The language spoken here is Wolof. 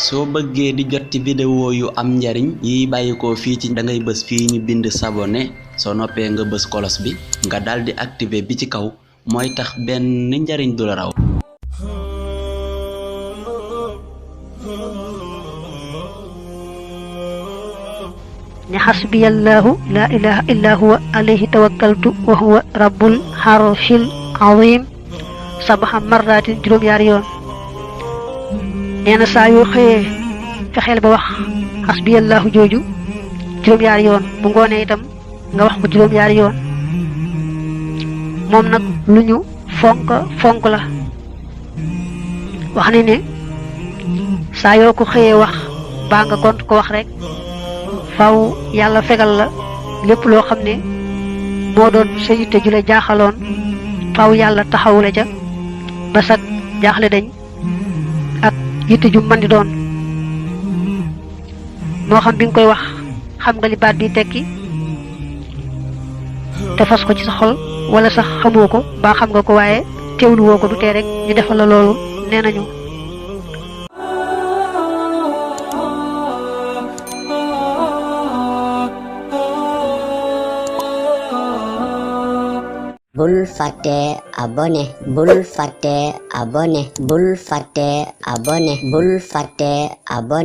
soo bëggee di jot ci vidéo yu am njariñ yi bàyyiko fii ci da ngay bës fii ñu bind s'abonner soo noppee nga bës kolos bi nga daldi activer bi ci kaw mooy tax benn njariñ du la raw. ne hasbiyallahu la ilaha illa huwa alayhi tawakkaltu wa huwa rabbul harshil azim sabaha marratin juróom yaari yoon. neena saa yoo xëyee fexeel ba wax hasbiyallahu jooju juróom yaari yoon bu ngoonee itam nga wax ko juróom yaari yoon. moom nag lu ñu fonk la wax ne saa yoo ko xëyee wax baa nga gont ko wax rek faaw yàlla fegal la lépp loo xam ne moo doon sa yitte ju la jaaxaloon faaw yàlla taxawu la ca ba sag jaaxle dañ ak yitte ju mën di doon. moo xam bi nga koy wax xam nga li baat bi tekki te fas ko ci sa xol wala sax xamoo ko ba xam nga ko waaye teewlu woo ko du tee rek ñu defal la loolu nee nañu. bul fàtte abonné bul fàtte abonné bul fàtte abonné bul fàtte abonné